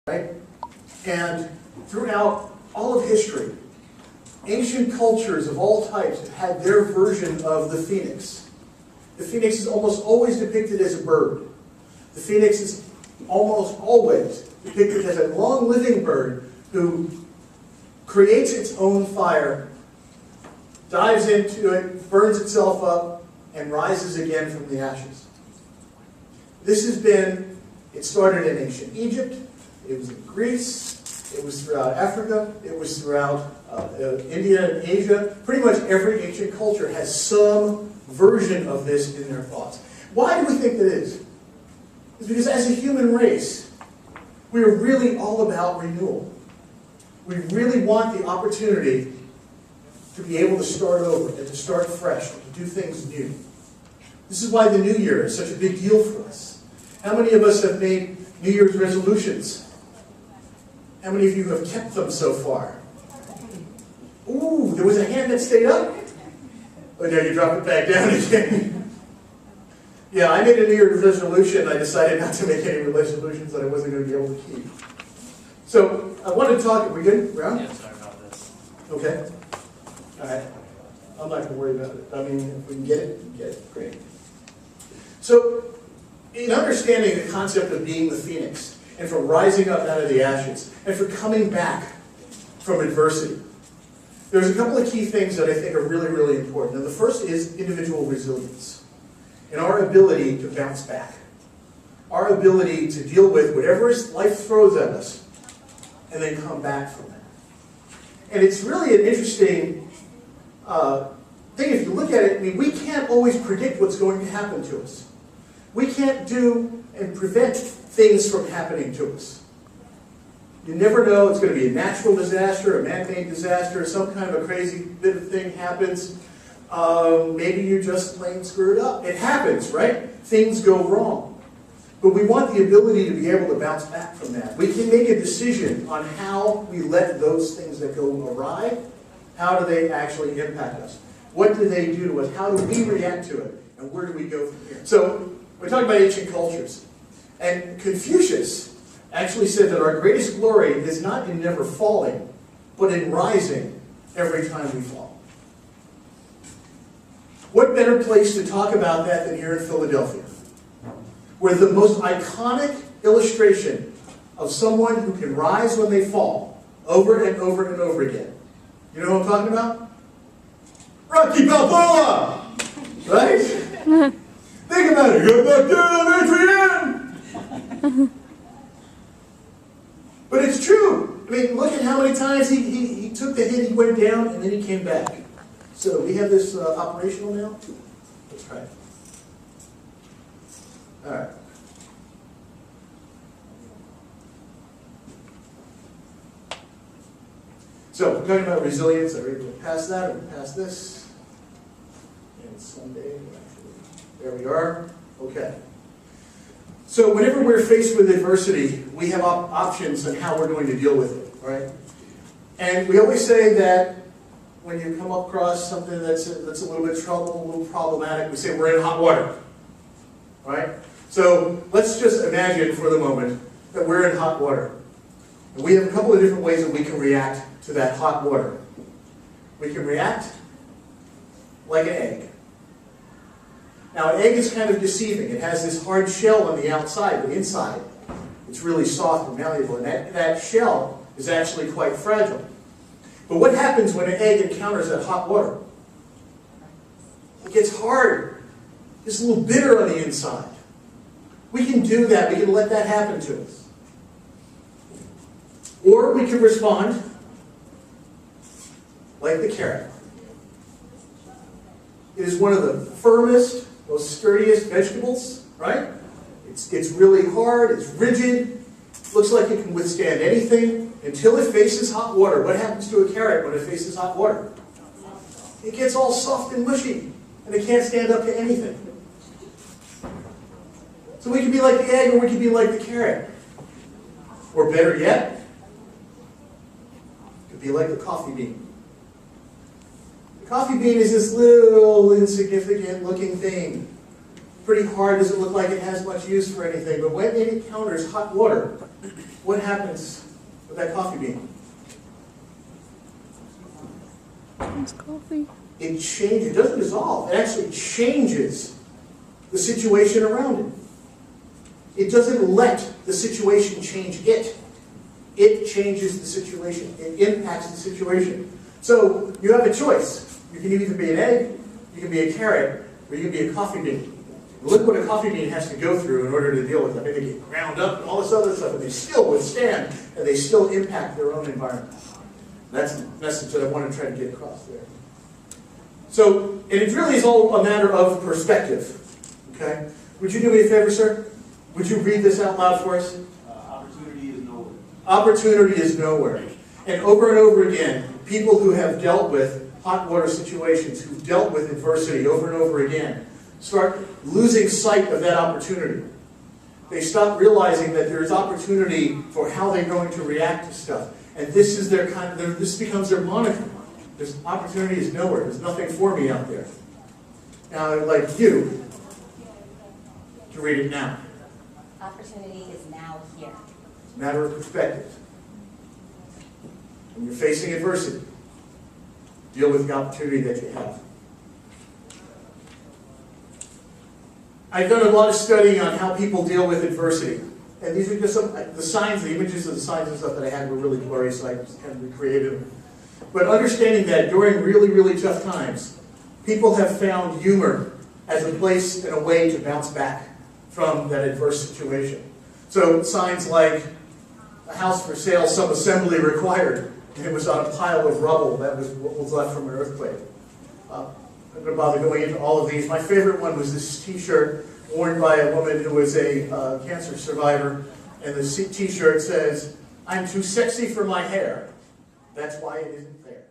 right? And throughout all of history, ancient cultures of all types have had their version of the phoenix. The phoenix is almost always depicted as a bird. The phoenix is almost always depicted as a long-living bird who creates its own fire, dives into it, burns itself up, and rises again from the ashes. This has been, it started in ancient Egypt, it was in Greece, it was throughout Africa, it was throughout India and Asia. Pretty much every ancient culture has some version of this in their thoughts. Why do we think that is? It's because as a human race, we are really all about renewal. We really want the opportunity to be able to start over and to start fresh and to do things new. This is why the New Year is such a big deal for us. How many of us have made New Year's resolutions? How many of you have kept them so far? Ooh, there was a hand that stayed up? Oh, now you drop it back down again. Yeah, I made a New Year's resolution. I decided not to make any resolutions that I wasn't going to be able to keep. So, I want to talk, are we good, Brown? Yeah, sorry about this. Okay. All right. I'm not going to worry about it. I mean, if we can get it, we can get it. Great. So, in understanding the concept of being the phoenix, and for rising up out of the ashes, and for coming back from adversity, there's a couple of key things that I think are really, really important. And the first is individual resilience, and our ability to bounce back. Our ability to deal with whatever life throws at us, and then come back from that. And it's really an interesting thing if you look at it. I mean, we can't always predict what's going to happen to us. We can't do and prevent things from happening to us. You never know. It's going to be a natural disaster, a man-made disaster, some kind of a crazy bit of thing happens. Maybe you just plain screwed up. It happens, right? Things go wrong. But we want the ability to be able to bounce back from that. We can make a decision on how we let those things that go awry, how do they actually impact us? What do they do to us? How do we react to it? And where do we go from here? So, we're talking about ancient cultures. And Confucius actually said that our greatest glory is not in never falling, but in rising every time we fall. What better place to talk about that than here in Philadelphia, where the most iconic illustration of someone who can rise when they fall over and over and over again. You know what I'm talking about? Rocky Balboa! Right? Think about it. Go back there, Adrian! But it's true. I mean, look at how many times he took the hit, he went down, and then he came back. So we have this operational now? Let's try it. All right. So, we're talking about resilience. I already went past that. I went past this. And Sunday, actually. There we are. Okay. So, whenever we're faced with adversity, we have options on how we're going to deal with it, right? And we always say that when you come across something that's a little bit trouble, a little problematic, we say we're in hot water, right? So let's just imagine for the moment that we're in hot water. And we have a couple of different ways that we can react to that hot water. We can react like an egg. Now, an egg is kind of deceiving. It has this hard shell on the outside, but inside it's really soft and malleable. And that shell is actually quite fragile. But what happens when an egg encounters that hot water? It gets hard. It's a little bitter on the inside. We can do that. We can let that happen to us. Or we can respond like the carrot. It is one of the firmest, most sturdiest vegetables, right? It's really hard, it's rigid, looks like it can withstand anything until it faces hot water. What happens to a carrot when it faces hot water? It gets all soft and mushy, and it can't stand up to anything. So we can be like the egg, or we can be like the carrot. Or better yet, it could be like the coffee bean. The coffee bean is this little insignificant looking thing. Pretty hard, doesn't look like it has much use for anything, but when it encounters hot water, what happens with that coffee bean? It's coffee. It changes. It doesn't dissolve. It actually changes the situation around it. It doesn't let the situation change it. It changes the situation. It impacts the situation. So you have a choice. You can either be an egg, you can be a carrot, or you can be a coffee bean. Look what a coffee bean has to go through in order to deal with it. I mean, they get ground up and all this other stuff, and they still withstand, and they still impact their own environment. That's the message that I want to try to get across there. So, and it really is all a matter of perspective. Okay? Would you do me a favor, sir? Would you read this out loud for us? Opportunity is nowhere. Opportunity is nowhere. And over again, people who have dealt with hot water situations, who've dealt with adversity over and over again, start losing sight of that opportunity. They stop realizing that there's opportunity for how they're going to react to stuff. And this is their this becomes their moniker. There's opportunity is nowhere. There's nothing for me out there. Now I'd like you to read it now. Opportunity is now here. It's a matter of perspective. When you're facing adversity, deal with the opportunity that you have. I've done a lot of studying on how people deal with adversity. And these are just some, the signs, the images of the signs and stuff that I had were really blurry, so I just kind of recreated them. But understanding that during really, really tough times, people have found humor as a place and a way to bounce back from that adverse situation. So signs like, a house for sale, some assembly required, and it was on a pile of rubble that was what was left from an earthquake. I'm not going to bother going into all of these. My favorite one was this t-shirt worn by a woman who was a cancer survivor, and the t-shirt says, "I'm too sexy for my hair. That's why it isn't fair."